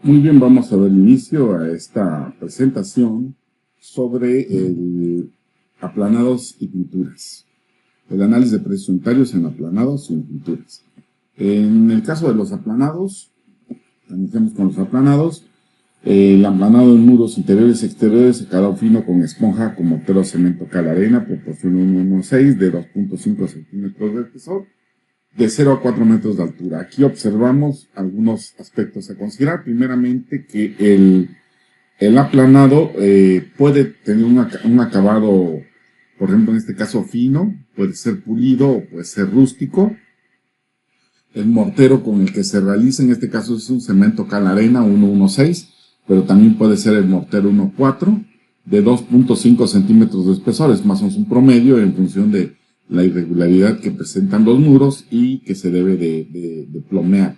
Muy bien, vamos a dar inicio a esta presentación sobre aplanados y pinturas. El análisis de precios unitarios en aplanados y en pinturas. En el caso de los aplanados, iniciamos con los aplanados. El aplanado en muros interiores y exteriores, acabado fino con esponja con mortero cemento cal arena, proporción 1:6 de 2.5 centímetros de espesor, de 0 a 4 metros de altura. Aquí observamos algunos aspectos a considerar. Primeramente, que el aplanado puede tener un acabado, por ejemplo, en este caso fino, puede ser pulido o puede ser rústico. El mortero con el que se realiza, en este caso, es un cemento cal arena 1:6, pero también puede ser el mortero 1:4 de 2.5 centímetros de espesor. Es más o menos un promedio en función de la irregularidad que presentan los muros y que se debe de plomear.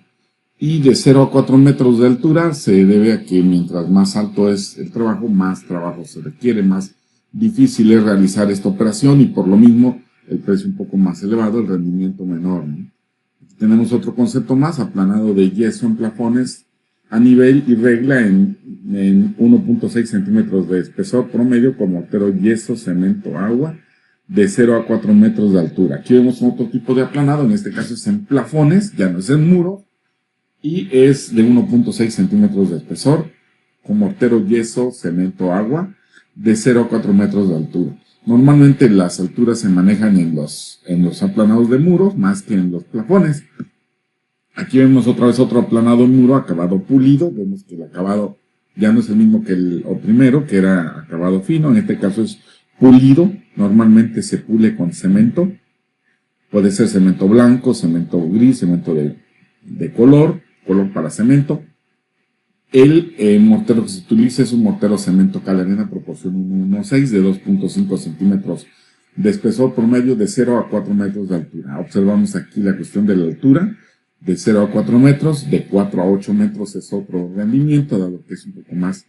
Y de 0 a 4 metros de altura se debe a que mientras más alto es el trabajo, más trabajo se requiere, más difícil es realizar esta operación y por lo mismo el precio un poco más elevado, el rendimiento menor, ¿no? Aquí tenemos otro concepto más, aplanado de yeso en plafones a nivel y regla en 1.6 centímetros de espesor promedio con mortero yeso, cemento, agua, de 0 a 4 metros de altura. Aquí vemos otro tipo de aplanado, en este caso es en plafones, ya no es en muro, y es de 1.6 centímetros de espesor, con mortero yeso, cemento, agua, de 0 a 4 metros de altura. Normalmente las alturas se manejan en los aplanados de muros, más que en los plafones. Aquí vemos otra vez otro aplanado en muro, acabado pulido. Vemos que el acabado ya no es el mismo que el primero, que era acabado fino. En este caso es pulido. Normalmente se pule con cemento. Puede ser cemento blanco, cemento gris, cemento de color para cemento. El mortero que se utiliza es un mortero cemento cal arena proporción 1:6 de 2.5 centímetros de espesor promedio, de 0 a 4 metros de altura. Observamos aquí la cuestión de la altura, de 0 a 4 metros, de 4 a 8 metros es otro rendimiento, dado que es un poco más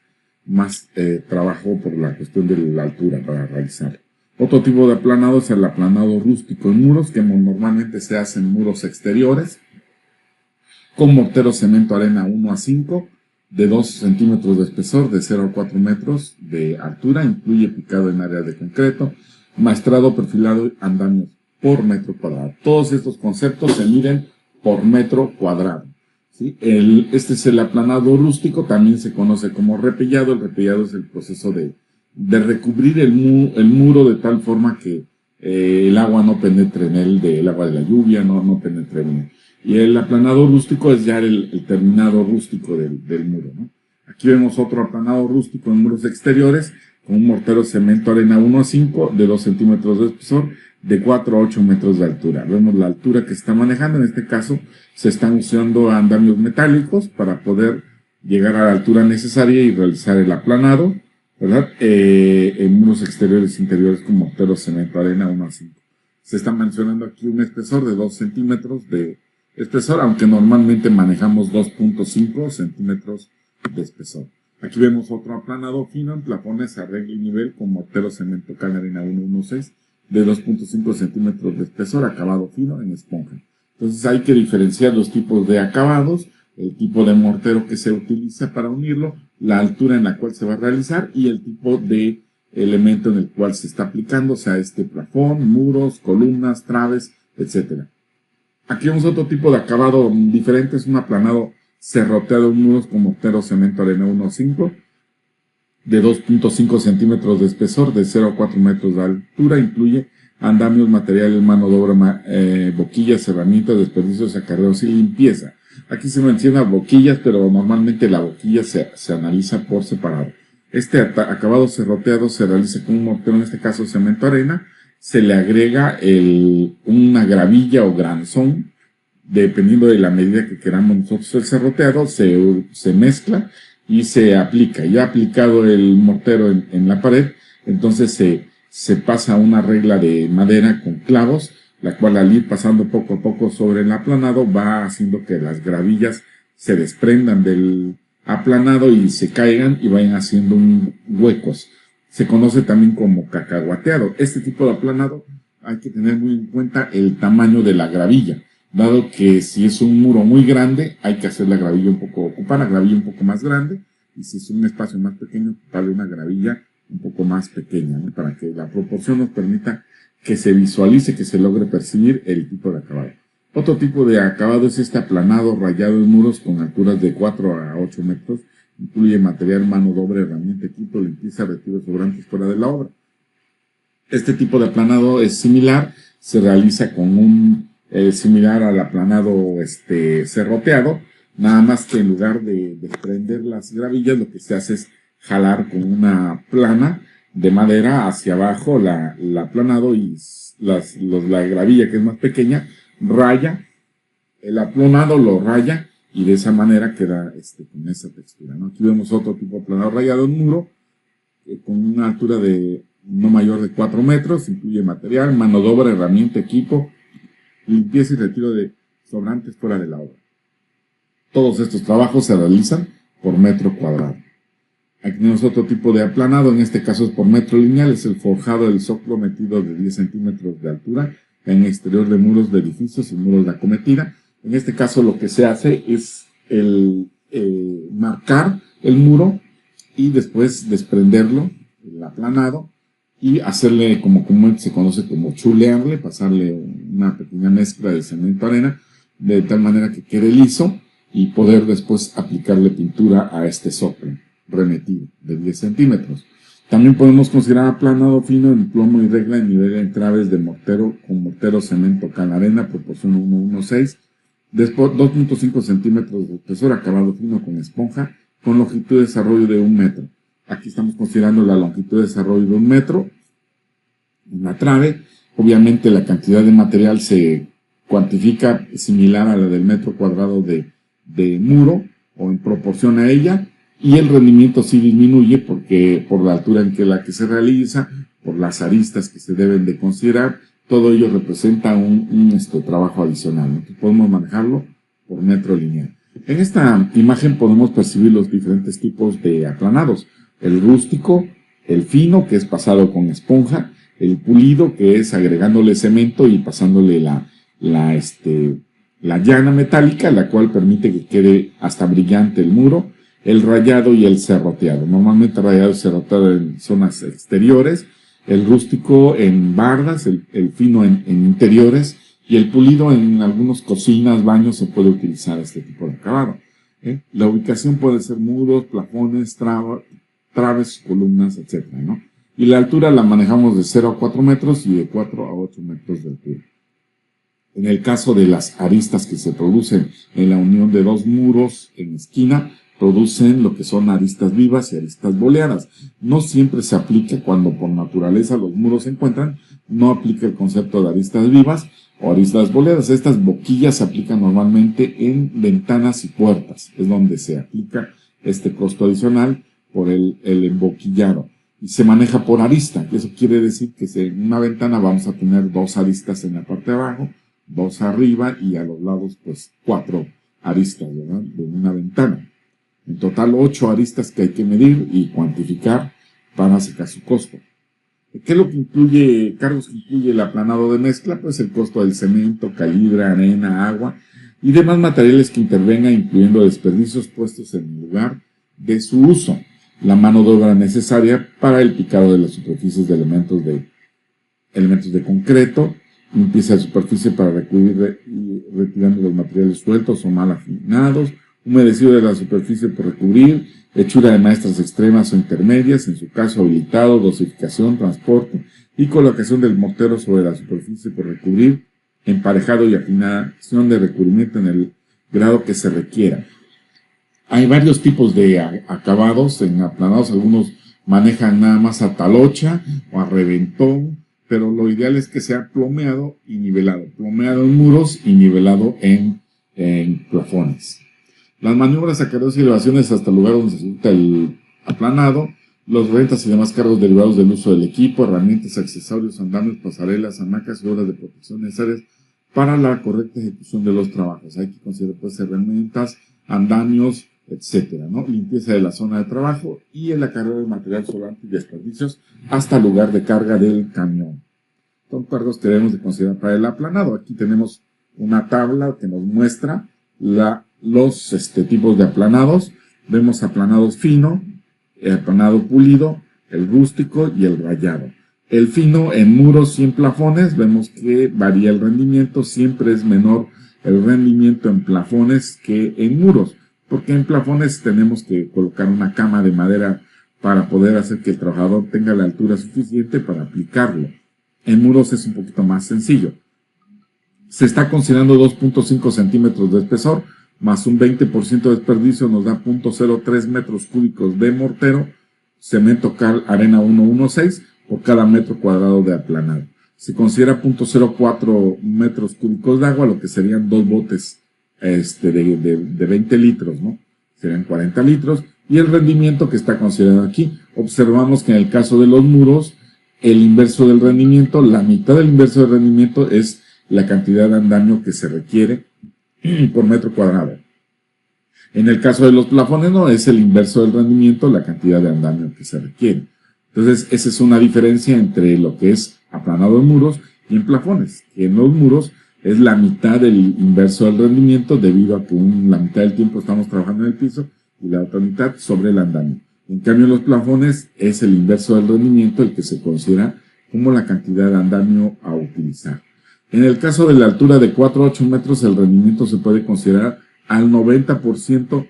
trabajo por la cuestión de la altura para realizar. Otro tipo de aplanado es el aplanado rústico en muros, que normalmente se hace en muros exteriores, con mortero cemento arena 1:5, de 2 centímetros de espesor, de 0 a 4 metros de altura, incluye picado en área de concreto, maestrado, perfilado y andamios por metro cuadrado. Todos estos conceptos se miden por metro cuadrado, ¿sí? Este es el aplanado rústico, también se conoce como repellado. El repellado es el proceso de recubrir el muro de tal forma que el agua no penetre en él, el agua de la lluvia no penetre en él. Y el aplanado rústico es ya el terminado rústico del muro, ¿no? Aquí vemos otro aplanado rústico en muros exteriores, con un mortero cemento arena 1:5 de 2 centímetros de espesor, de 4 a 8 metros de altura. Vemos la altura que se está manejando. En este caso se están usando andamios metálicos para poder llegar a la altura necesaria y realizar el aplanado, ¿verdad? En muros exteriores e interiores con mortero cemento arena 1:5. Se está mencionando aquí un espesor de 2 centímetros de espesor, aunque normalmente manejamos 2.5 centímetros de espesor. Aquí vemos otro aplanado fino en plafones a regla y nivel con mortero cemento cal arena 1:6 de 2.5 centímetros de espesor, acabado fino en esponja. Entonces hay que diferenciar los tipos de acabados, el tipo de mortero que se utiliza para unirlo, la altura en la cual se va a realizar y el tipo de elemento en el cual se está aplicando, o sea, plafón, muros, columnas, traves, etc. Aquí vemos otro tipo de acabado diferente, es un aplanado serroteado en muros con mortero cemento arena 1:5 de 2.5 centímetros de espesor, de 0 a 4 metros de altura, incluye andamios, materiales, mano de obra, boquillas, herramientas, desperdicios, acarreos y limpieza. Aquí se menciona boquillas, pero normalmente la boquilla se analiza por separado. Este acabado serroteado se realiza con un mortero, en este caso cemento arena, se le agrega una gravilla o granzón, dependiendo de la medida que queramos nosotros el serroteado, se mezcla y se aplica. Ya aplicado el mortero en la pared, entonces se pasa una regla de madera con clavos, la cual al ir pasando poco a poco sobre el aplanado va haciendo que las gravillas se desprendan del aplanado y se caigan y vayan haciendo huecos. Se conoce también como cacahuateado. Este tipo de aplanado hay que tener muy en cuenta el tamaño de la gravilla. dado que si es un muro muy grande, hay que hacer la gravilla ocupar la gravilla un poco más grande, y si es un espacio más pequeño, ocuparle una gravilla un poco más pequeña, ¿no? Para que la proporción nos permita que se visualice, que se logre percibir el tipo de acabado. Otro tipo de acabado es este aplanado rayado en muros con alturas de 4 a 8 metros. Incluye material, mano de obra, herramienta, equipo, limpieza, retiros sobrantes fuera de la obra. Este tipo de aplanado es similar, se realiza con un similar al aplanado serroteado, nada más que en lugar de desprender las gravillas, lo que se hace es jalar con una plana de madera hacia abajo la aplanado, y la gravilla, que es más pequeña, raya, el aplanado lo raya, y de esa manera queda con esa textura, ¿no? Aquí vemos otro tipo de aplanado rayado en muro, con una altura de no mayor de 4 metros, incluye material, mano de obra, herramienta, equipo, limpieza y retiro de sobrantes fuera de la obra. Todos estos trabajos se realizan por metro cuadrado. Aquí tenemos otro tipo de aplanado, en este caso es por metro lineal, es el forjado del zócalo metido de 10 centímetros de altura en el exterior de muros de edificios y muros de acometida. En este caso lo que se hace es marcar el muro y después desprenderlo, el aplanado, y hacerle, como comúnmente se conoce como chulearle, pasarle una pequeña mezcla de cemento arena, de tal manera que quede liso, y poder después aplicarle pintura a este zócalo remetido de 10 centímetros. También podemos considerar aplanado fino en plomo y regla en nivel de entraves de mortero, con mortero, cemento, cal, arena, proporción 1:1:6, después 2.5 centímetros de espesor, acabado fino con esponja, con longitud de desarrollo de 1 metro. Aquí estamos considerando la longitud de desarrollo de 1 metro en la trave. Obviamente la cantidad de material se cuantifica similar a la del metro cuadrado de muro, o en proporción a ella, y el rendimiento sí disminuye porque por la altura en la que se realiza, por las aristas que se deben de considerar, todo ello representa un trabajo adicional, ¿no? Que podemos manejarlo por metro lineal. En esta imagen podemos percibir los diferentes tipos de aplanados: el rústico, el fino, que es pasado con esponja, el pulido, que es agregándole cemento y pasándole la llana metálica, la cual permite que quede hasta brillante el muro, el rayado y el serroteado. Normalmente rayado y serroteado en zonas exteriores, el rústico en bardas, el fino en interiores, y el pulido en algunas cocinas, baños, se puede utilizar este tipo de acabado. La ubicación puede ser muros, plafones, traves, columnas, etc., ¿no? Y la altura la manejamos de 0 a 4 metros y de 4 a 8 metros de altura. En el caso de las aristas que se producen en la unión de dos muros en esquina, producen lo que son aristas vivas y aristas boleadas. No siempre se aplica, cuando por naturaleza los muros se encuentran, no aplica el concepto de aristas vivas o aristas boleadas. Estas boquillas se aplican normalmente en ventanas y puertas, es donde se aplica este costo adicional por el emboquillado. Y se maneja por arista, eso quiere decir que en una ventana vamos a tener 2 aristas en la parte de abajo, 2 arriba, y a los lados pues 4 aristas, ¿verdad?, de una ventana. En total 8 aristas que hay que medir y cuantificar para sacar su costo. ¿Qué es lo que incluye, cargos que incluye el aplanado de mezcla? Pues el costo del cemento, calibre, arena, agua y demás materiales que intervengan, incluyendo desperdicios puestos en el lugar de su uso, la mano de obra necesaria para el picado de las superficies de elementos de concreto, limpieza de superficie para recubrir retirando los materiales sueltos o mal afinados, humedecido de la superficie por recubrir, hechura de maestras extremas o intermedias, en su caso habilitado, dosificación, transporte y colocación del mortero sobre la superficie por recubrir, emparejado y afinación de recubrimiento en el grado que se requiera. Hay varios tipos de acabados en aplanados, algunos manejan nada más a talocha o a reventón, pero lo ideal es que sea plomeado y nivelado, plomeado en muros y nivelado en plafones. Las maniobras, acarreos y elevaciones hasta el lugar donde se ejecuta el aplanado, los rentas y demás cargos derivados del uso del equipo, herramientas, accesorios, andamios, pasarelas, hamacas y obras de protección necesarias para la correcta ejecución de los trabajos. Hay que considerar pues herramientas, andamios, etcétera, ¿no? Limpieza de la zona de trabajo y el acarreo de material sobrante y desperdicios hasta el lugar de carga del camión. Son cargos que debemos de considerar para el aplanado. Aquí tenemos una tabla que nos muestra los tipos de aplanados. Vemos aplanado fino, el aplanado pulido, el rústico y el rayado. El fino en muros y en plafones, vemos que varía el rendimiento, siempre es menor el rendimiento en plafones que en muros, porque en plafones tenemos que colocar una cama de madera para poder hacer que el trabajador tenga la altura suficiente para aplicarlo. En muros es un poquito más sencillo. Se está considerando 2.5 centímetros de espesor, más un 20% de desperdicio nos da 0.03 metros cúbicos de mortero, cemento cal arena 116 por cada metro cuadrado de aplanado. Se considera 0.04 metros cúbicos de agua, lo que serían 2 botes de 20 litros, ¿no? Serían 40 litros. Y el rendimiento que está considerado aquí, observamos que en el caso de los muros, el inverso del rendimiento, la mitad del inverso del rendimiento es la cantidad de andamio que se requiere por metro cuadrado. En el caso de los plafones no, es el inverso del rendimiento, la cantidad de andamio que se requiere. Entonces, esa es una diferencia entre lo que es aplanado en muros y en plafones, que en los muros es la mitad del inverso del rendimiento debido a que la mitad del tiempo estamos trabajando en el piso y la otra mitad sobre el andamio. En cambio, en los plafones es el inverso del rendimiento el que se considera como la cantidad de andamio a utilizar. En el caso de la altura de 4 a 8 metros, el rendimiento se puede considerar al 90%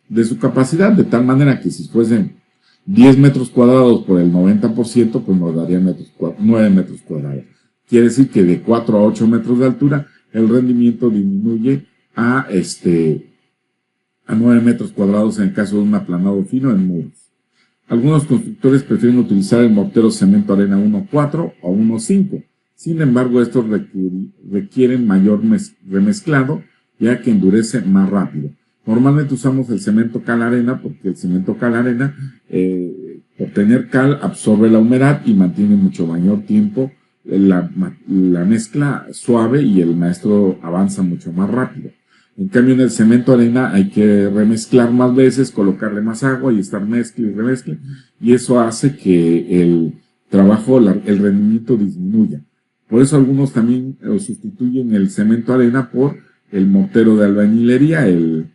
de su capacidad, de tal manera que si fuesen 10 metros cuadrados por el 90%, pues nos daría 9 metros cuadrados. Quiere decir que de 4 a 8 metros de altura, el rendimiento disminuye a 9 metros cuadrados en el caso de un aplanado fino en muros. Algunos constructores prefieren utilizar el mortero cemento arena 1.4 o 1.5. Sin embargo, estos requieren mayor remezclado, ya que endurece más rápido. Normalmente usamos el cemento cal arena porque el cemento cal arena, por tener cal, absorbe la humedad y mantiene mucho mayor tiempo la mezcla suave y el maestro avanza mucho más rápido. En cambio, en el cemento arena hay que remezclar más veces, colocarle más agua y estar mezcle y remezcle, y eso hace que el trabajo, el rendimiento disminuya. Por eso algunos también sustituyen el cemento arena por el mortero de albañilería, el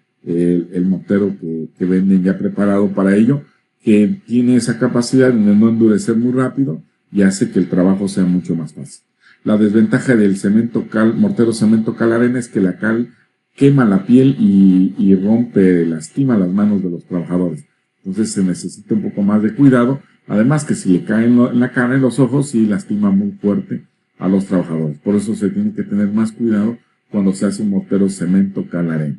mortero que venden ya preparado para ello, que tiene esa capacidad de no endurecer muy rápido y hace que el trabajo sea mucho más fácil. La desventaja del mortero cemento cal arena es que la cal quema la piel y lastima las manos de los trabajadores. Entonces se necesita un poco más de cuidado. Además que si le cae en la cara, en los ojos, sí lastima muy fuerte a los trabajadores. Por eso se tiene que tener más cuidado cuando se hace un mortero cemento cal arena.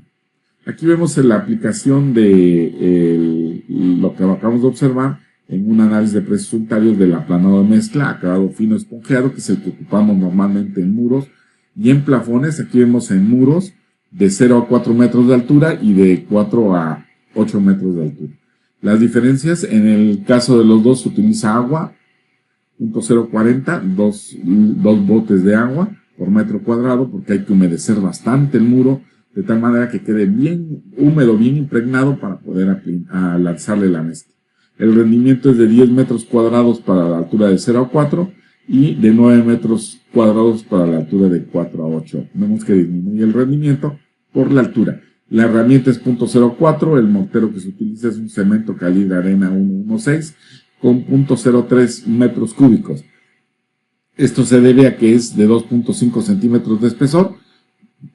Aquí vemos la aplicación de lo que acabamos de observar en un análisis de precios unitarios del aplanado de mezcla, acabado fino esponjeado, que es el que ocupamos normalmente en muros, y en plafones. Aquí vemos en muros de 0 a 4 metros de altura y de 4 a 8 metros de altura. Las diferencias, en el caso de los dos se utiliza agua, 0.040, dos botes de agua por metro cuadrado, porque hay que humedecer bastante el muro, de tal manera que quede bien húmedo, bien impregnado para poder lanzarle la mezcla. El rendimiento es de 10 metros cuadrados para la altura de 0 a 4 y de 9 metros cuadrados para la altura de 4 a 8. Vemos que disminuye el rendimiento por la altura. La herramienta es 0.04, el mortero que se utiliza es un cemento calibre arena 116 con 0.03 metros cúbicos. Esto se debe a que es de 2.5 centímetros de espesor,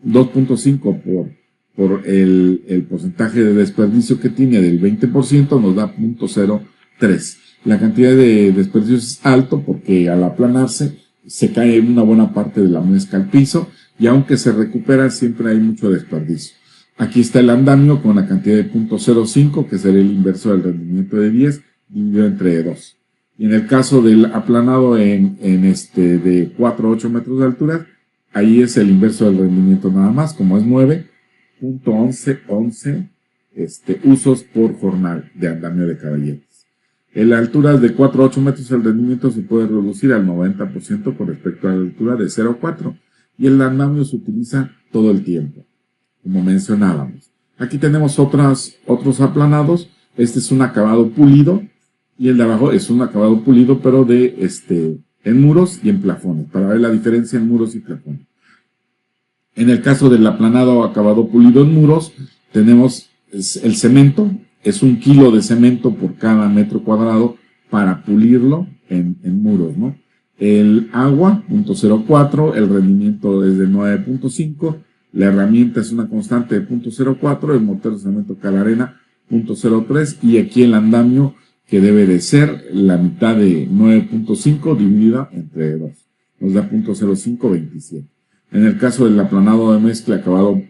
2.5 por el porcentaje de desperdicio que tiene del 20% nos da 0.03. La cantidad de desperdicio es alto porque al aplanarse se cae una buena parte de la mezcla al piso y aunque se recupera siempre hay mucho desperdicio. Aquí está el andamio con la cantidad de 0.05 que sería el inverso del rendimiento de 10 dividido entre 2. Y en el caso del aplanado de 4 a 8 metros de altura, ahí es el inverso del rendimiento nada más, como es 9.11 usos por jornal de andamio de caballeros. En la altura de 4 a 8 metros el rendimiento se puede reducir al 90% con respecto a la altura de 0 a 4 y el andamio se utiliza todo el tiempo, como mencionábamos. Aquí tenemos otros aplanados. Este es un acabado pulido y el de abajo es un acabado pulido pero en muros y en plafones, para ver la diferencia en muros y plafones. En el caso del aplanado acabado pulido en muros, tenemos el cemento, es 1 kilo de cemento por cada metro cuadrado para pulirlo en muros, ¿no? El agua, 0.04, el rendimiento es de 9.5, la herramienta es una constante de 0.04, el mortero de cemento calarena 0.03 y aquí el andamio que debe de ser la mitad de 9.5 dividida entre 2, nos da 0.0527. En el caso del aplanado de mezcla acabado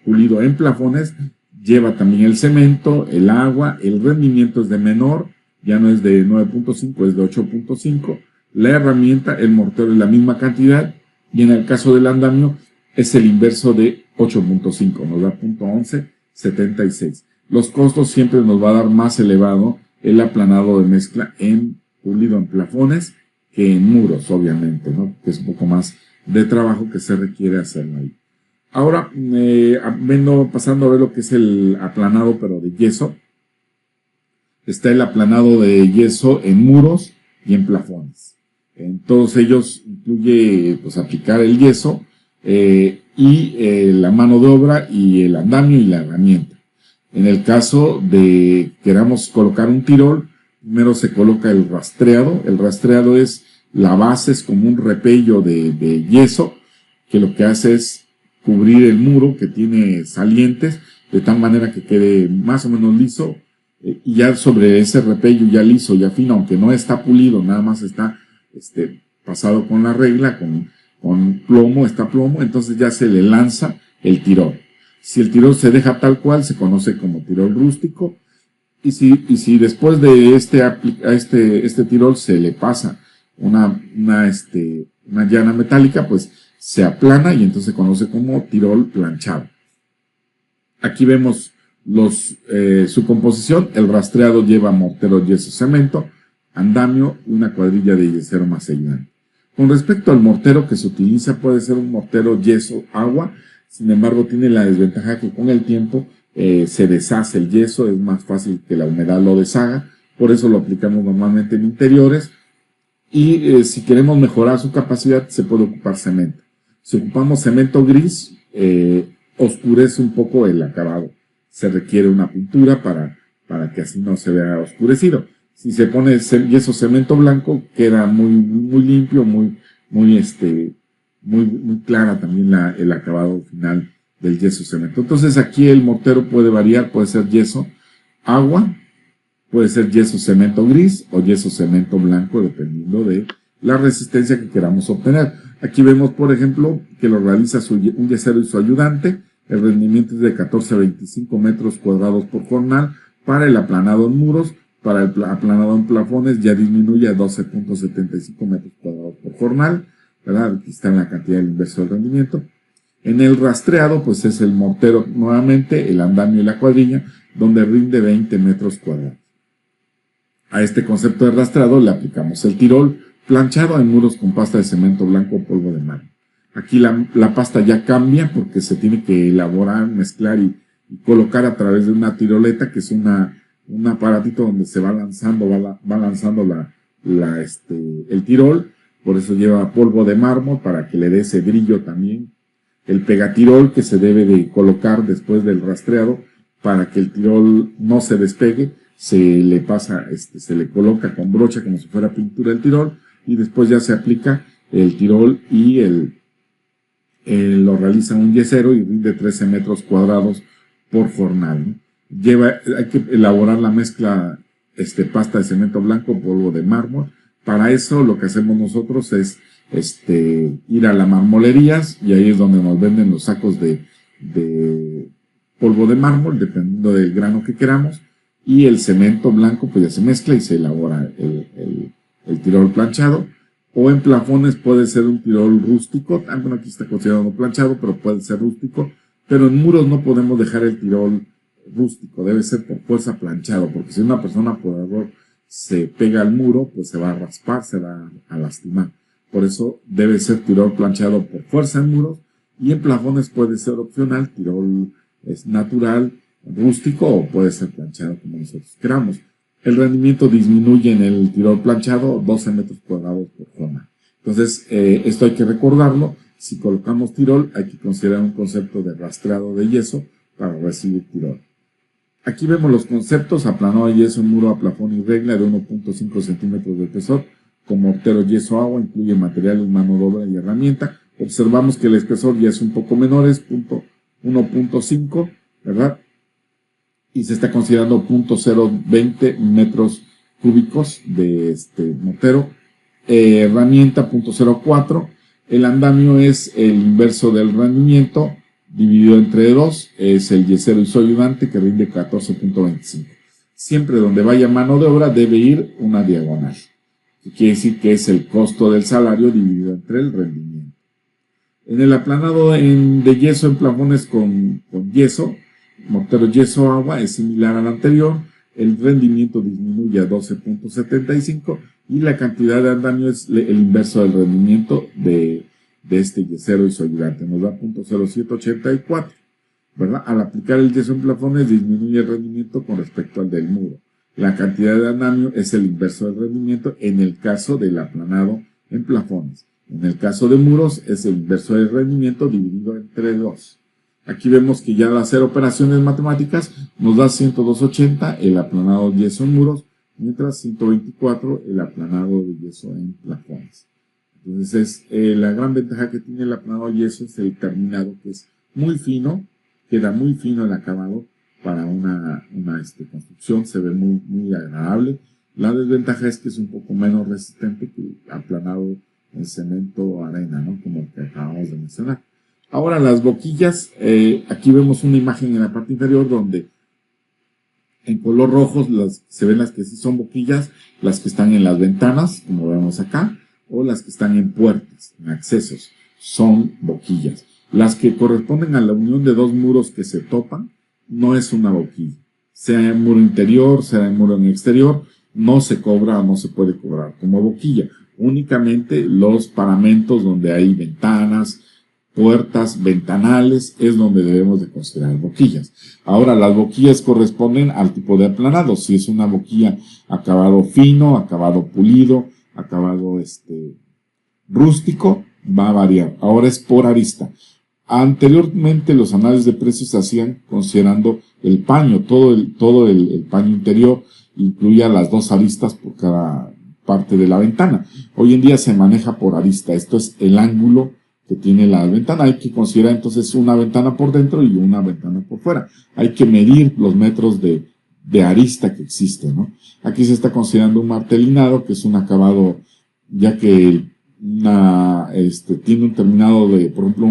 pulido en plafones, lleva también el cemento, el agua, el rendimiento es de menor, ya no es de 9.5, es de 8.5, la herramienta, el mortero es la misma cantidad, y en el caso del andamio es el inverso de 8.5, nos da 0.1176. Los costos siempre nos va a dar más elevado el aplanado de mezcla en pulido en plafones que en muros, obviamente, ¿no? Que es un poco más de trabajo que se requiere hacerlo ahí. Ahora, vengo pasando a ver lo que es el aplanado, pero de yeso. Está el aplanado de yeso en muros y en plafones. En todos ellos incluye pues aplicar el yeso la mano de obra y el andamio y la herramienta. En el caso de queramos colocar un tirol, primero se coloca el rastreado. El rastreado es la base, es como un repello de yeso, que lo que hace es cubrir el muro que tiene salientes, de tal manera que quede más o menos liso, y ya sobre ese repello ya liso, ya fino, aunque no está pulido, nada más está pasado con la regla, con plomo, está plomo, entonces ya se le lanza el tirol. Si el tirol se deja tal cual, se conoce como tirol rústico, y si después de este tirol se le pasa una llana metálica, pues se aplana y entonces se conoce como tirol planchado. Aquí vemos su composición. El rastreado lleva mortero, yeso, cemento, andamio y una cuadrilla de yesero más ayudante. Con respecto al mortero que se utiliza, puede ser un mortero yeso, agua. Sin embargo, tiene la desventaja que con el tiempo se deshace el yeso, es más fácil que la humedad lo deshaga. Por eso lo aplicamos normalmente en interiores. Y si queremos mejorar su capacidad, se puede ocupar cemento. Si ocupamos cemento gris, oscurece un poco el acabado. Se requiere una pintura para que así no se vea oscurecido. Si se pone yeso cemento blanco, queda muy limpio, muy clara también el acabado final del yeso cemento. Entonces aquí el mortero puede variar, puede ser yeso agua, puede ser yeso cemento gris o yeso cemento blanco, dependiendo de la resistencia que queramos obtener. Aquí vemos, por ejemplo, que lo realiza un yesero y su ayudante. El rendimiento es de 14 a 25 metros cuadrados por jornal. Para el aplanado en muros, para el aplanado en plafones ya disminuye a 12.75 metros cuadrados por jornal, ¿verdad? Aquí está la cantidad del inverso del rendimiento. En el rastreado, pues es el mortero nuevamente, el andamio y la cuadrilla, donde rinde 20 metros cuadrados. A este concepto de rastreado le aplicamos el tirol planchado en muros con pasta de cemento blanco o polvo de mármol. Aquí la pasta ya cambia porque se tiene que elaborar, mezclar y colocar a través de una tiroleta, que es un aparatito donde se va lanzando, el tirol. Por eso lleva polvo de mármol para que le dé ese brillo también. El pegatirol que se debe de colocar después del rastreado para que el tirol no se despegue. Se le pasa, se le coloca con brocha como si fuera pintura el tirol y después ya se aplica el tirol y lo realiza un yesero y rinde 13 metros cuadrados por jornal, ¿no? Hay que elaborar la mezcla, pasta de cemento blanco, polvo de mármol. Para eso lo que hacemos nosotros es ir a las marmolerías y ahí es donde nos venden los sacos de polvo de mármol, dependiendo del grano que queramos. Y el cemento blanco pues ya se mezcla y se elabora el tirol planchado. O en plafones puede ser un tirol rústico, bueno, aquí está considerado planchado, pero puede ser rústico. Pero en muros no podemos dejar el tirol rústico, debe ser por fuerza planchado, porque si una persona por error se pega al muro, pues se va a raspar, se va a lastimar. Por eso debe ser tirol planchado por fuerza en muros, y en plafones puede ser opcional, tirol es natural, rústico, o puede ser planchado como nosotros queramos. El rendimiento disminuye en el tirol planchado 12 metros cuadrados por jornal. Entonces, esto hay que recordarlo. Si colocamos tirol, hay que considerar un concepto de rastreado de yeso para recibir tirol. Aquí vemos los conceptos: aplanado de yeso en muro a plafón y regla de 1.5 centímetros de espesor, con mortero yeso agua, incluye materiales, mano de obra y herramienta. Observamos que el espesor ya es un poco menor, es 1.5, ¿verdad? Y se está considerando 0.020 metros cúbicos de mortero. Herramienta 0.04. El andamio es el inverso del rendimiento dividido entre 2, es el yesero isoayudante, que rinde 14.25. Siempre donde vaya mano de obra debe ir una diagonal, que quiere decir que es el costo del salario dividido entre el rendimiento. En el aplanado de yeso en plafones con yeso, mortero yeso agua, es similar al anterior. El rendimiento disminuye a 12.75 y la cantidad de andamio es el inverso del rendimiento de este yesero isoayudante. Nos da 0.0784, ¿verdad? Al aplicar el yeso en plafones disminuye el rendimiento con respecto al del muro. La cantidad de andamio es el inverso del rendimiento en el caso del aplanado en plafones. En el caso de muros es el inverso del rendimiento dividido entre 2. Aquí vemos que ya al hacer operaciones matemáticas nos da 102.80 el aplanado de yeso en muros, mientras 124 el aplanado de yeso en plafones. Entonces la gran ventaja que tiene el aplanado de yeso es el terminado, que es muy fino, queda muy fino el acabado para una construcción, se ve muy agradable. La desventaja es que es un poco menos resistente que el aplanado en cemento o arena, ¿no? Como el que acabamos de mencionar. Ahora las boquillas, aquí vemos una imagen en la parte inferior donde en color rojo se ven las que sí son boquillas, las que están en las ventanas, como vemos acá, o las que están en puertas, en accesos, son boquillas. Las que corresponden a la unión de dos muros que se topan, no es una boquilla. Sea en muro interior, sea en muro en exterior, no se cobra o no se puede cobrar como boquilla. Únicamente los paramentos donde hay ventanas, puertas, ventanales, es donde debemos de considerar boquillas. Ahora, las boquillas corresponden al tipo de aplanado. Si es una boquilla acabado fino, acabado pulido, acabado rústico, va a variar. Ahora es por arista. Anteriormente los análisis de precios se hacían considerando el paño, todo el paño interior, incluía las dos aristas por cada parte de la ventana. Hoy en día se maneja por arista. Esto es el ángulo que tiene la ventana. Hay que considerar entonces una ventana por dentro y una ventana por fuera. Hay que medir los metros de arista que existe, ¿no? Aquí se está considerando un martelinado, que es un acabado, ya que tiene un terminado de, por ejemplo,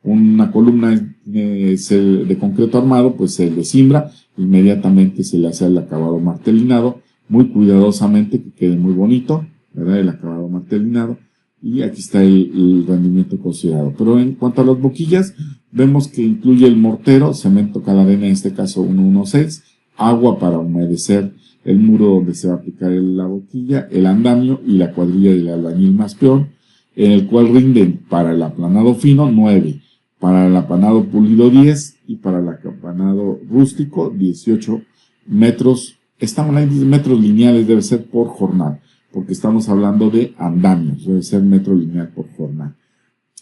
una columna de concreto armado, pues se le cimbra, inmediatamente se le hace el acabado martelinado, muy cuidadosamente, que quede muy bonito, ¿verdad? El acabado martelinado. Y aquí está el rendimiento considerado. Pero en cuanto a las boquillas, vemos que incluye el mortero, cemento calarena, en este caso 116, agua para humedecer el muro donde se va a aplicar la boquilla, el andamio y la cuadrilla del albañil más peor, en el cual rinden para el aplanado fino 9, para el aplanado pulido 10 y para el aplanado rústico 18 metros. Estamos hablando de metros lineales, debe ser por jornada, porque estamos hablando de andamios, debe ser metro lineal por jornada.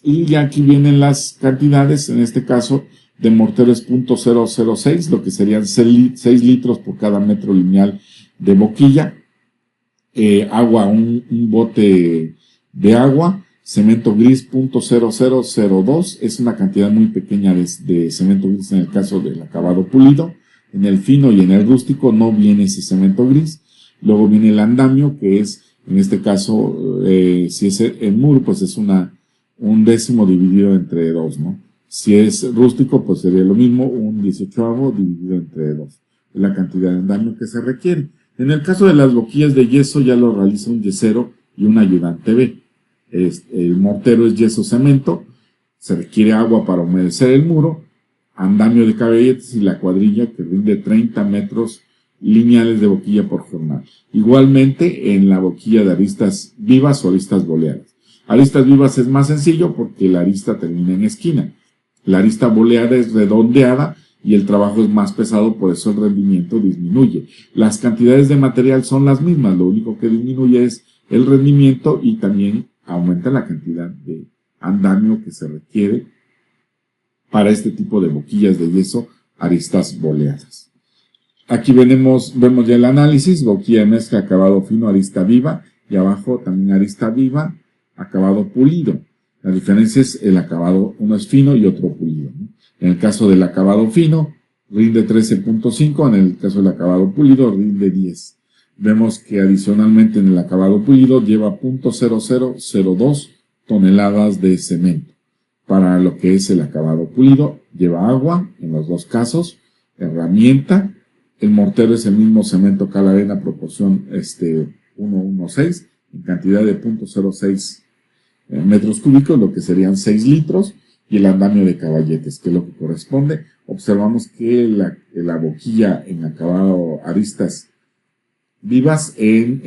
Y ya aquí vienen las cantidades, en este caso de mortero es 0.006, lo que serían 6 litros por cada metro lineal de boquilla. Agua, un bote de agua. Cemento gris 0.0002, es una cantidad muy pequeña de cemento gris en el caso del acabado pulido. En el fino y en el rústico no viene ese cemento gris. Luego viene el andamio, que es, en este caso, si es en muro, pues es un décimo dividido entre 2, ¿no? Si es rústico, pues sería lo mismo, un 18avo dividido entre 2. Es la cantidad de andamio que se requiere. En el caso de las boquillas de yeso, ya lo realiza un yesero y un ayudante B. El mortero es yeso cemento, se requiere agua para humedecer el muro, andamio de caballetes y la cuadrilla, que rinde 30 metros lineales de boquilla por jornada. Igualmente en la boquilla de aristas vivas o aristas boleadas. Aristas vivas es más sencillo porque la arista termina en esquina. La arista boleada es redondeada y el trabajo es más pesado, por eso el rendimiento disminuye. Las cantidades de material son las mismas, lo único que disminuye es el rendimiento y también aumenta la cantidad de andamio que se requiere para este tipo de boquillas de yeso, aristas boleadas. Aquí vemos ya el análisis, boquilla de mezcla, acabado fino, arista viva, y abajo también arista viva, acabado pulido. La diferencia es el acabado, uno es fino y otro pulido, ¿no? En el caso del acabado fino, rinde 13.5, en el caso del acabado pulido, rinde 10. Vemos que adicionalmente en el acabado pulido lleva 0.0002 toneladas de cemento. Para lo que es el acabado pulido, lleva agua, en los dos casos, herramienta. El mortero es el mismo cemento calarena, proporción 1:6, en cantidad de 0.06 metros cúbicos, lo que serían 6 litros, y el andamio de caballetes, que es lo que corresponde. Observamos que la boquilla en acabado aristas vivas, en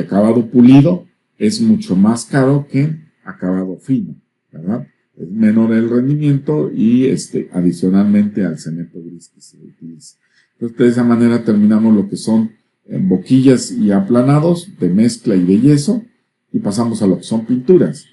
acabado pulido, es mucho más caro que en acabado fino, ¿verdad? Es menor el rendimiento y adicionalmente al cemento gris que se utiliza. Entonces, de esa manera terminamos lo que son boquillas y aplanados de mezcla y de yeso, y pasamos a lo que son pinturas.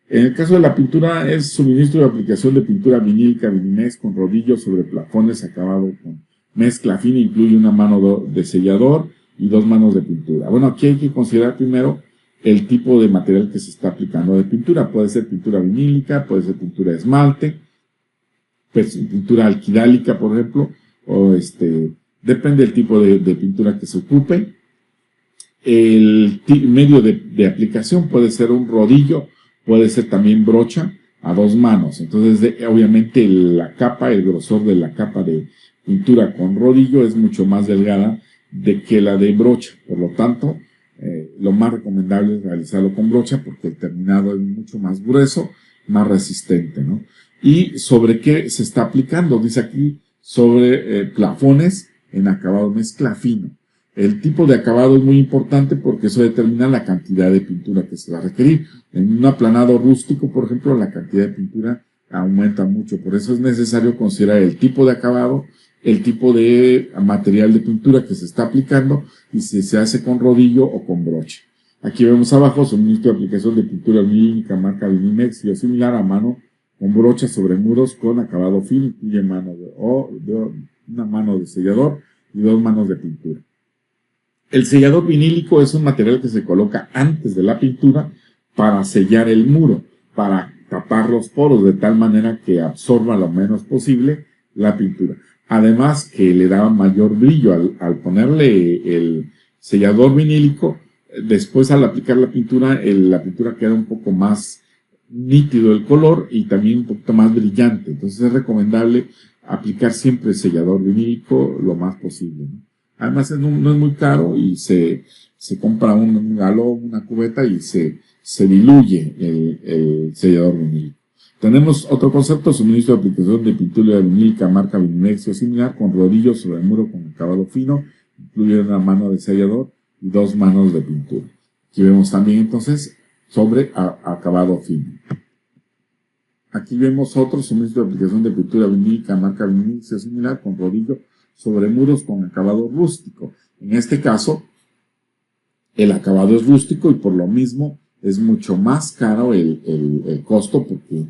En el caso de la pintura, es suministro de aplicación de pintura vinílica Vinimex con rodillo sobre plafones acabado con mezcla fina, incluye una mano de sellador y 2 manos de pintura. Bueno, aquí hay que considerar primero el tipo de material que se está aplicando de pintura. Puede ser pintura vinílica, puede ser pintura de esmalte, pues, pintura alquidálica, por ejemplo, o depende del tipo de pintura que se ocupe. El medio de aplicación puede ser un rodillo, puede ser también brocha a 2 manos. Entonces, obviamente, la capa, el grosor de la capa de pintura con rodillo es mucho más delgada que la de brocha. Por lo tanto, lo más recomendable es realizarlo con brocha porque el terminado es mucho más grueso, más resistente, ¿no? ¿Y sobre qué se está aplicando? Dice aquí sobre plafones en acabado mezcla fino. El tipo de acabado es muy importante porque eso determina la cantidad de pintura que se va a requerir. En un aplanado rústico, por ejemplo, la cantidad de pintura aumenta mucho. Por eso es necesario considerar el tipo de acabado, el tipo de material de pintura que se está aplicando y si se hace con rodillo o con brocha. Aquí vemos abajo suministro de aplicación de pintura vinílica marca Vinimex o similar a mano con brocha sobre muros con acabado fino, incluye una mano de sellador y 2 manos de pintura. El sellador vinílico es un material que se coloca antes de la pintura para sellar el muro, para tapar los poros de tal manera que absorba lo menos posible la pintura. Además que le da mayor brillo al ponerle el sellador vinílico. Después, al aplicar la pintura queda un poco más nítido el color y también un poquito más brillante. Entonces es recomendable aplicar siempre el sellador vinílico lo más posible, ¿no? Además no es muy caro y se compra un galón, una cubeta y se diluye el sellador vinílico. Tenemos otro concepto, suministro de aplicación de pintura vinílica marca Vinimex o similar con rodillos sobre el muro con acabado fino, incluye una mano de sellador y 2 manos de pintura. Aquí vemos también entonces sobre acabado fino. Aquí vemos otro suministro de aplicación de pintura vinílica marca Vinimex o similar con rodillo sobre muros con acabado rústico. En este caso, el acabado es rústico y por lo mismo es mucho más caro el costo porque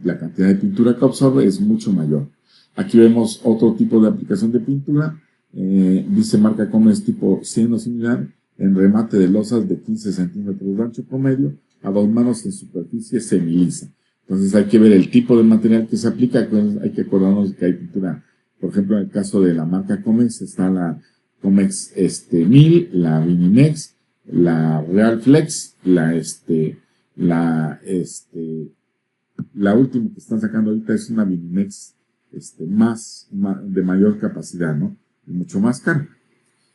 la cantidad de pintura que absorbe es mucho mayor. Aquí vemos otro tipo de aplicación de pintura. Dice marca Comex tipo 100 o similar en remate de losas de 15 centímetros de ancho promedio a 2 manos en superficie semilisa. Entonces hay que ver el tipo de material que se aplica. Hay que acordarnos de que hay pintura. Por ejemplo, en el caso de la marca Comex está la Comex 1000, la Vinimex, la Real Flex, la última que están sacando ahorita es una Vinimex de mayor capacidad, ¿no? Y mucho más cara.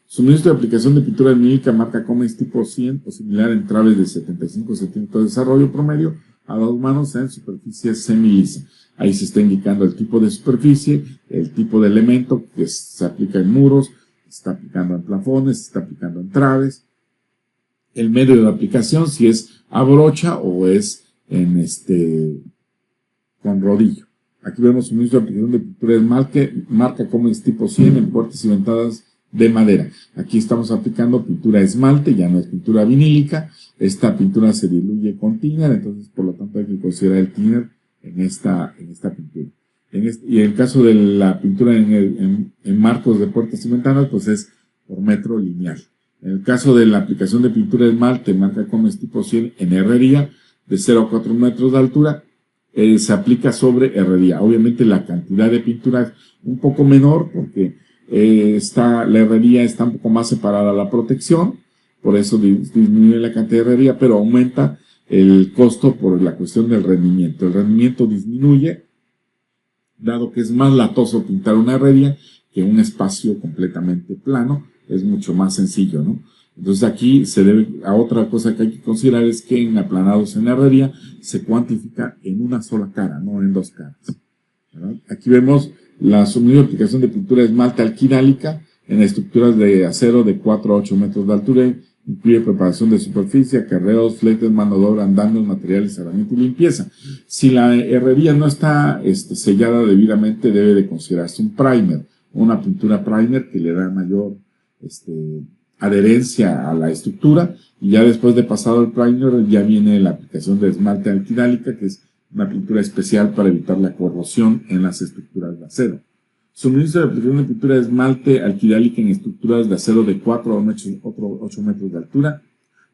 Suministro de aplicación de pintura vinílica marca Comex tipo 100 o similar en traves de 75 centímetros de desarrollo promedio a 2 manos en superficie semilisa. Ahí se está indicando el tipo de superficie, el tipo de elemento que se aplica en muros, se está aplicando en plafones, se está aplicando en traves, el medio de aplicación, si es a brocha o es con rodillo. Aquí vemos suministro de aplicación de pintura de marca Comex tipo 100 en puertas y ventanas de madera. Aquí estamos aplicando pintura esmalte, ya no es pintura vinílica, esta pintura se diluye con thinner, entonces por lo tanto hay que considerar el thinner en esta pintura. Y en el caso de la pintura en marcos de puertas y ventanas, pues es por metro lineal. En el caso de la aplicación de pintura de esmalte, marca Comex tipo 100 en herrería, de 0 a 4 metros de altura, se aplica sobre herrería. Obviamente la cantidad de pintura es un poco menor porque la herrería está un poco más separada a la protección, por eso disminuye la cantidad de herrería, pero aumenta el costo por la cuestión del rendimiento. El rendimiento disminuye, dado que es más latoso pintar una herrería que un espacio completamente plano, es mucho más sencillo, ¿no? Entonces aquí se debe, a otra cosa que hay que considerar es que en aplanados en herrería se cuantifica en una sola cara, no en dos caras, ¿verdad? Aquí vemos la misma aplicación de pintura de esmalte alquidálica en estructuras de acero de 4 a 8 metros de altura. Incluye preparación de superficie, acarreos, fletes, mano de obra, andamios, materiales, herramientas y limpieza. Si la herrería no está sellada debidamente, debe de considerarse un primer, una pintura primer que le da mayor adherencia a la estructura, y ya después de pasado el primer ya viene la aplicación de esmalte alquidálica, que es una pintura especial para evitar la corrosión en las estructuras de acero. Suministro de aplicación de pintura de esmalte alquidálica en estructuras de acero de 4 a 8 metros de altura.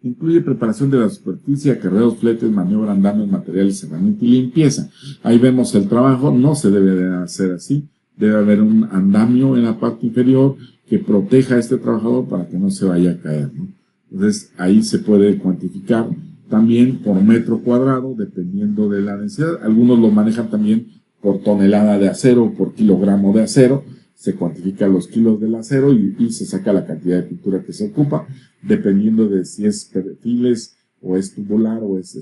Incluye preparación de la superficie, acarreos, fletes, maniobra, andamios, materiales, herramientas y limpieza. Ahí vemos el trabajo, no se debe de hacer así. Debe haber un andamio en la parte inferior que proteja a este trabajador para que no se vaya a caer, ¿no? Entonces ahí se puede cuantificar también por metro cuadrado, dependiendo de la densidad. Algunos lo manejan también por tonelada de acero o por kilogramo de acero. Se cuantifica los kilos del acero y se saca la cantidad de pintura que se ocupa, dependiendo de si es perfiles o es tubular o es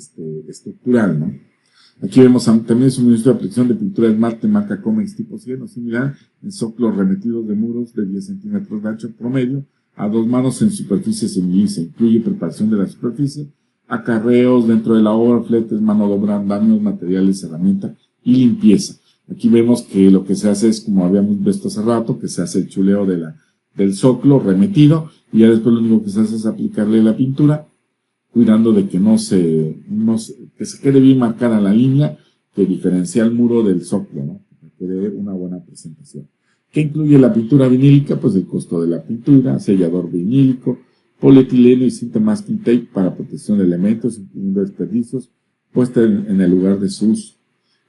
estructural, ¿no? Aquí vemos también suministro de aplicación de pintura de esmalte marca Comex tipo 100 o similar en zócalos remetidos de muros de 10 centímetros de ancho promedio a 2 manos en superficie semilisa. Incluye preparación de la superficie, acarreos dentro de la obra, fletes, mano de obra, andamios, materiales, herramientas y limpieza. Aquí vemos que lo que se hace es, como habíamos visto hace rato, que se hace el chuleo del zócalo remetido, y ya después lo único que se hace es aplicarle la pintura, cuidando de que que se quede bien marcada la línea que diferencia el muro del zócalo, ¿no? Que dé una buena presentación. ¿Qué incluye la pintura vinílica? Pues el costo de la pintura, sellador vinílico, polietileno y cinta masking tape para protección de elementos, incluyendo desperdicios, puesta en el lugar de su uso.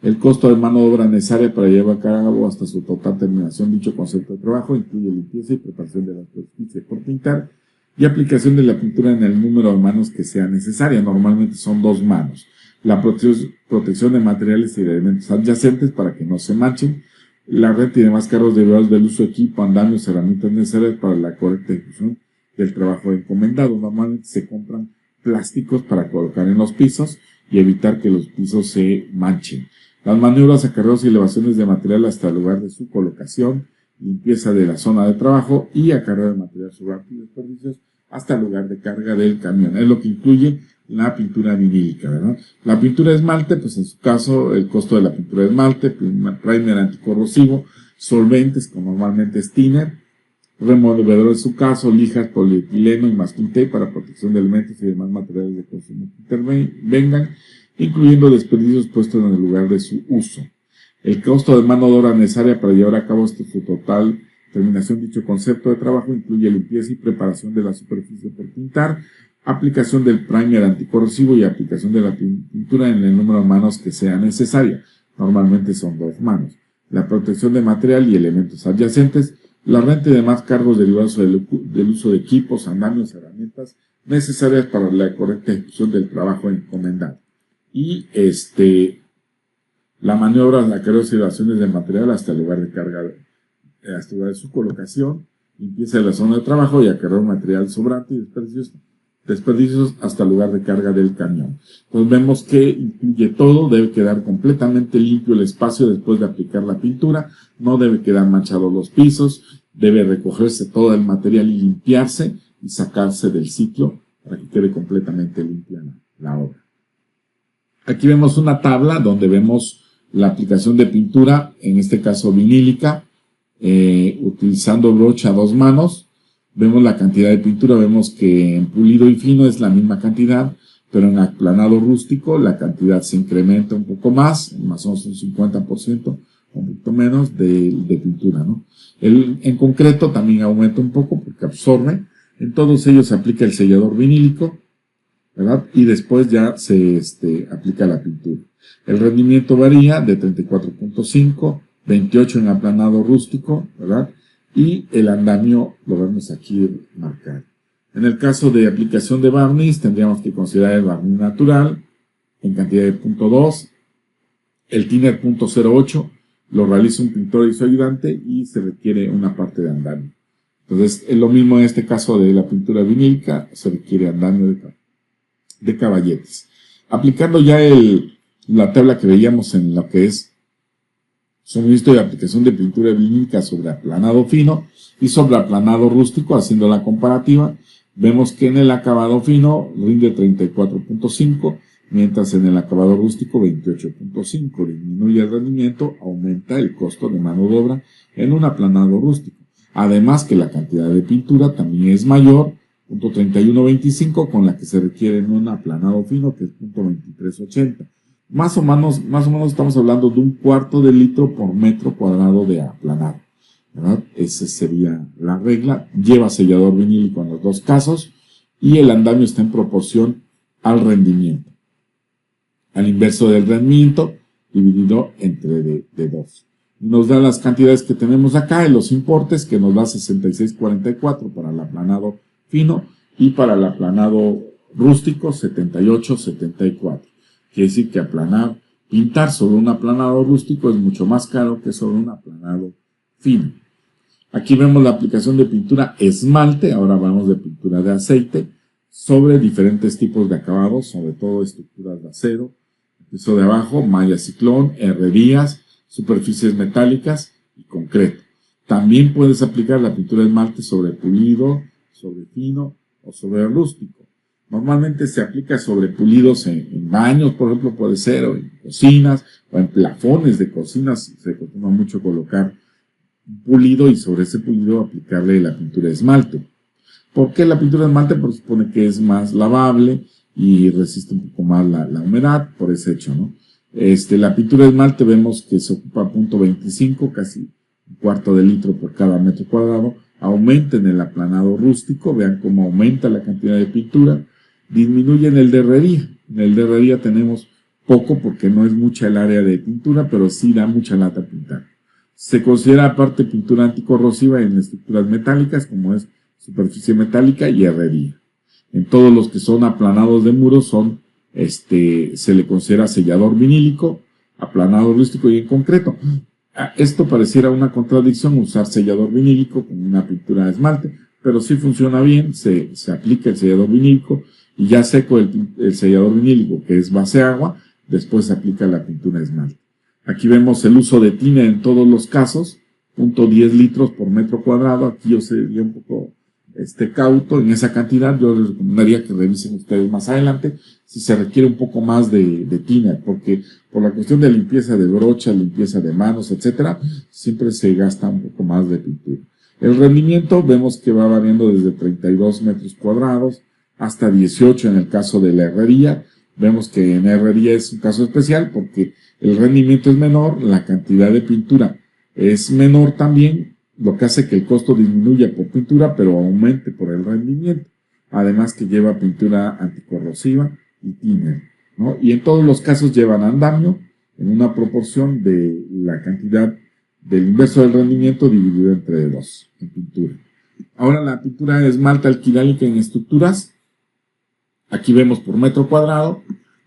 El costo de mano de obra necesaria para llevar a cabo hasta su total terminación dicho concepto de trabajo incluye limpieza y preparación de la superficie por pintar y aplicación de la pintura en el número de manos que sea necesaria. Normalmente son 2 manos. La protección de materiales y de elementos adyacentes para que no se manchen. La renta y demás cargos derivados del uso de equipo, andamios, herramientas necesarias para la correcta ejecución del trabajo encomendado. Normalmente se compran plásticos para colocar en los pisos y evitar que los pisos se manchen. Las maniobras, acarreos y elevaciones de material hasta el lugar de su colocación, limpieza de la zona de trabajo y acarreo de material sobrante y desperdicios hasta el lugar de carga del camión. Es lo que incluye la pintura vinílica, ¿verdad? La pintura de esmalte, pues en su caso, el costo de la pintura de esmalte, primer anticorrosivo, solventes, como normalmente es thinner, removedor en su caso, lijas, polietileno y masking tape para protección de elementos y demás materiales de consumo que intervengan, incluyendo desperdicios puestos en el lugar de su uso. El costo de mano de obra necesaria para llevar a cabo su total terminación dicho concepto de trabajo incluye limpieza y preparación de la superficie por pintar, aplicación del primer anticorrosivo y aplicación de la pintura en el número de manos que sea necesaria. Normalmente son 2 manos. La protección de material y elementos adyacentes, la renta y demás cargos derivados del uso de equipos, andamios, herramientas necesarias para la correcta ejecución del trabajo encomendado. Y la maniobra de acarreos y elevaciones de material hasta el lugar de carga, hasta el lugar de su colocación, limpieza de la zona de trabajo y acarreo de material sobrante y desperdicios hasta el lugar de carga del camión. Entonces vemos que incluye todo, debe quedar completamente limpio el espacio después de aplicar la pintura, no debe quedar manchados los pisos, debe recogerse todo el material y limpiarse y sacarse del sitio para que quede completamente limpia la obra. Aquí vemos una tabla donde vemos la aplicación de pintura, en este caso vinílica, utilizando brocha a 2 manos. Vemos la cantidad de pintura, vemos que en pulido y fino es la misma cantidad, pero en aplanado rústico la cantidad se incrementa un poco más o menos un 50%, un poquito menos de pintura, ¿no? En concreto también aumenta un poco porque absorbe. En todos ellos se aplica el sellador vinílico, ¿verdad? Y después ya se aplica la pintura. El rendimiento varía de 34.5, 28 en aplanado rústico, ¿verdad? Y el andamio lo vemos aquí marcado. En el caso de aplicación de barniz, tendríamos que considerar el barniz natural en cantidad de 0.2, el thinner 0.08, lo realiza un pintor y su ayudante y se requiere una parte de andamio. Entonces, es lo mismo en este caso de la pintura vinílica, se requiere andamio de caballetes. Aplicando ya la tabla que veíamos en lo que es suministro y aplicación de pintura vinílica sobre aplanado fino y sobre aplanado rústico, haciendo la comparativa, vemos que en el acabado fino rinde 34.5, mientras en el acabado rústico 28.5. Disminuye el rendimiento, aumenta el costo de mano de obra en un aplanado rústico. Además que la cantidad de pintura también es mayor, 0.3125, con la que se requiere en un aplanado fino, que es 0.2380. Más o menos estamos hablando de 1/4 de litro por metro cuadrado de aplanado, ¿verdad? Esa sería la regla. Lleva sellador vinílico en los dos casos y el andamio está en proporción al rendimiento. Al inverso del rendimiento, dividido entre de 2. Nos da las cantidades que tenemos acá en los importes, que nos da 66.44 para el aplanado fino y para el aplanado rústico 78.74. Quiere decir que pintar sobre un aplanado rústico es mucho más caro que sobre un aplanado fino. Aquí vemos la aplicación de pintura esmalte, ahora hablamos de pintura de aceite, sobre diferentes tipos de acabados, sobre todo estructuras de acero. Piso de abajo, malla ciclón, herrerías, superficies metálicas y concreto. También puedes aplicar la pintura de esmalte sobre pulido, sobre fino o sobre rústico. Normalmente se aplica sobre pulidos en baños, por ejemplo, puede ser, o en cocinas, o en plafones de cocinas. Se acostumbra mucho colocar un pulido y sobre ese pulido aplicarle la pintura de esmalte. ¿Por qué la pintura de esmalte? Porque supone que es más lavable y resiste un poco más la humedad por ese hecho, ¿no? La pintura de esmalte vemos que se ocupa 0.25, casi 1/4 de litro por cada metro cuadrado. Aumenta en el aplanado rústico, vean cómo aumenta la cantidad de pintura. Disminuye en el de herrería. En el de herrería tenemos poco porque no es mucha el área de pintura, pero sí da mucha lata pintar. Se considera aparte pintura anticorrosiva en estructuras metálicas, como es superficie metálica y herrería. En todos los que son aplanados de muros se le considera sellador vinílico, aplanado rústico y en concreto. Esto pareciera una contradicción, usar sellador vinílico con una pintura de esmalte, pero sí funciona bien, se aplica el sellador vinílico y ya seco el sellador vinílico, que es base agua, después se aplica la pintura de esmalte. Aquí vemos el uso de thinner en todos los casos, 0.10 litros por metro cuadrado. Aquí yo sería un poco cauto en esa cantidad. Yo les recomendaría que revisen ustedes más adelante si se requiere un poco más de thinner, porque por la cuestión de limpieza de brocha, limpieza de manos, etcétera, siempre se gasta un poco más de pintura. El rendimiento vemos que va variando desde 32 metros cuadrados hasta 18 en el caso de la herrería. Vemos que en herrería es un caso especial porque el rendimiento es menor, la cantidad de pintura es menor también, lo que hace que el costo disminuya por pintura, pero aumente por el rendimiento. Además que lleva pintura anticorrosiva y thinner, ¿no? Y en todos los casos llevan andamio en una proporción de la cantidad del inverso del rendimiento dividido entre 2 en pintura. Ahora la pintura de esmalte alquilálica en estructuras. Aquí vemos por metro cuadrado,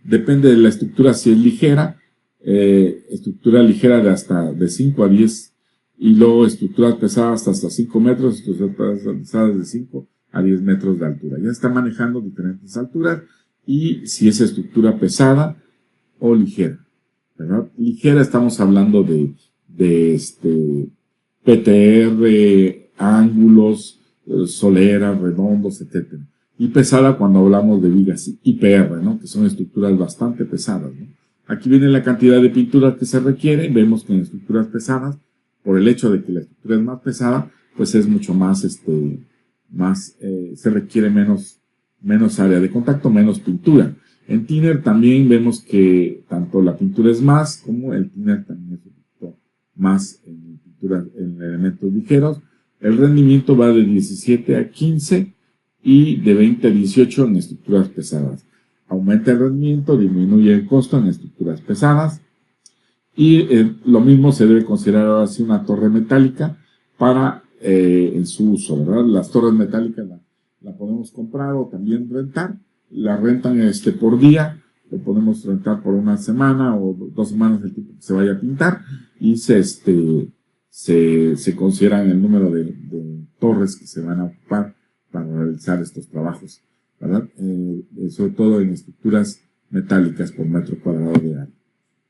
depende de la estructura si es ligera, estructura ligera de 5 a 10, y luego estructuras pesadas hasta 5 metros, estructuras pesadas de 5 a 10 metros de altura. Ya está manejando diferentes alturas y si es estructura pesada o ligera, ¿verdad? Ligera estamos hablando de PTR, ángulos, soleras, redondos, etcétera. Y pesada cuando hablamos de vigas IPR, ¿no? Que son estructuras bastante pesadas, ¿no? Aquí viene la cantidad de pintura que se requiere. Vemos que en estructuras pesadas, por el hecho de que la estructura es más pesada, pues es mucho más se requiere menos área de contacto, menos pintura. En thinner también vemos que tanto la pintura es más, como el thinner también es un poquito más en pintura, en elementos ligeros. El rendimiento va de 17 a 15 y de 20 a 18 en estructuras pesadas. Aumenta el rendimiento, disminuye el costo en estructuras pesadas. Y lo mismo se debe considerar ahora sí una torre metálica para en su uso, ¿verdad? Las torres metálicas la podemos comprar o también rentar. La rentan por día, lo podemos rentar por una semana o 2 semanas el tiempo que se vaya a pintar y se consideran el número de torres que se van a ocupar para realizar estos trabajos, ¿verdad? Sobre todo en estructuras metálicas por metro cuadrado de área.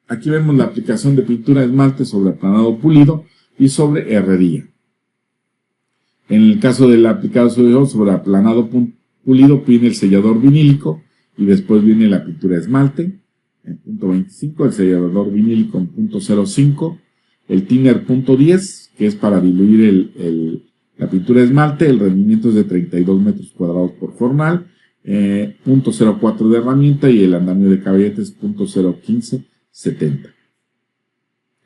Aquí vemos la aplicación de pintura de esmalte sobre aplanado pulido y sobre herrería. En el caso del aplicado sobre aplanado pulido viene el sellador vinílico y después viene la pintura de esmalte en punto 25, el sellador vinílico en punto 05, el thinner punto 10, que es para diluir la pintura de esmalte. El rendimiento es de 32 metros cuadrados por jornal, punto 04 de herramienta y el andamio de caballete es punto 01570.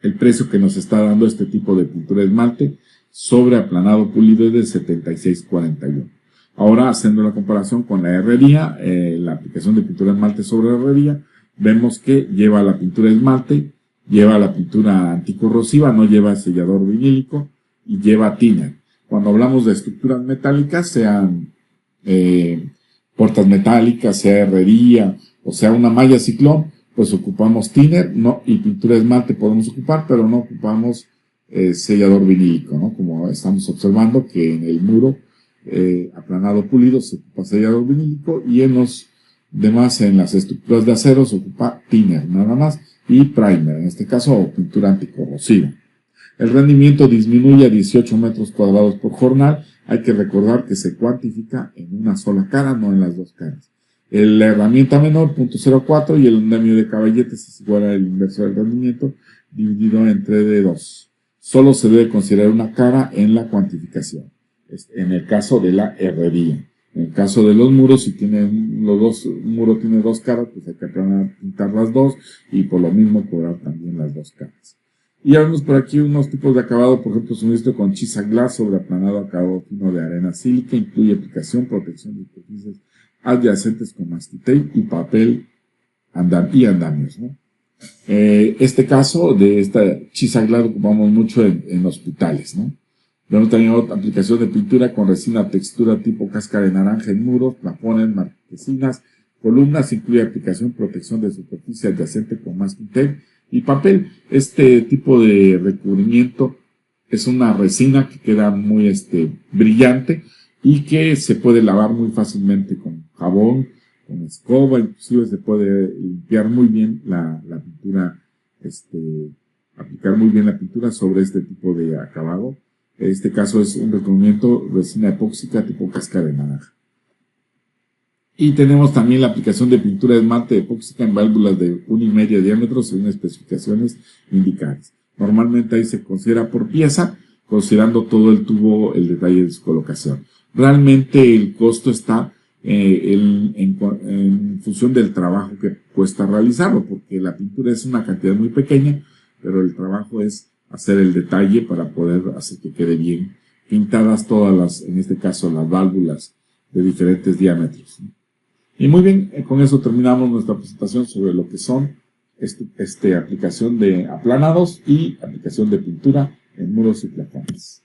El precio que nos está dando este tipo de pintura de esmalte sobre aplanado pulido es de 76.41. Ahora, haciendo la comparación con la herrería, la aplicación de pintura de esmalte sobre herrería, vemos que lleva la pintura de esmalte, lleva la pintura anticorrosiva, no lleva sellador vinílico y lleva thinner. Cuando hablamos de estructuras metálicas, sean puertas metálicas, sea herrería o sea una malla ciclón, pues ocupamos thinner y pintura de esmalte podemos ocupar, pero no ocupamos sellador vinílico, ¿no? Como estamos observando que en el muro aplanado pulido se ocupa sellador vinílico y en los demás, en las estructuras de acero, se ocupa thinner nada más y primer, en este caso pintura anticorrosiva. El rendimiento disminuye a 18 metros cuadrados por jornal. Hay que recordar que se cuantifica en una sola cara, no en las dos caras. La herramienta menor, punto 0.4, y el andamio de caballetes es igual al inverso del rendimiento, dividido entre D2. Solo se debe considerar una cara en la cuantificación, en el caso de la herrería. En el caso de los muros, si tienen un muro tiene 2 caras, pues hay que pintar las 2 y por lo mismo cobrar también las 2 caras. Y ya vemos por aquí unos tipos de acabado, por ejemplo, suministro con Chisa Glass sobre aplanado acabado fino de arena sílica, incluye aplicación, protección de superficies adyacentes con mastitape y papel y andamios, ¿no? Este caso de esta Chisa Glass lo ocupamos mucho en hospitales, ¿no? Vemos también otra aplicación de pintura con resina textura tipo cáscara de naranja en muros, plafones, marquesinas, columnas, incluye aplicación, protección de superficie adyacente con masking tape y papel. Este tipo de recubrimiento es una resina que queda muy brillante y que se puede lavar muy fácilmente con jabón, con escoba, inclusive se puede limpiar muy bien la pintura, aplicar muy bien la pintura sobre este tipo de acabado. Este caso es un recubrimiento resina epóxica tipo cáscara de naranja. Y tenemos también la aplicación de pintura de esmalte epóxica en válvulas de 1,5 diámetro según especificaciones indicadas. Normalmente ahí se considera por pieza, considerando todo el tubo, el detalle de su colocación. Realmente el costo está en función del trabajo que cuesta realizarlo, porque la pintura es una cantidad muy pequeña, pero el trabajo es hacer el detalle para poder hacer que quede bien pintadas todas en este caso, las válvulas de diferentes diámetros. Y muy bien, con eso terminamos nuestra presentación sobre lo que son aplicación de aplanados y aplicación de pintura en muros y plafones.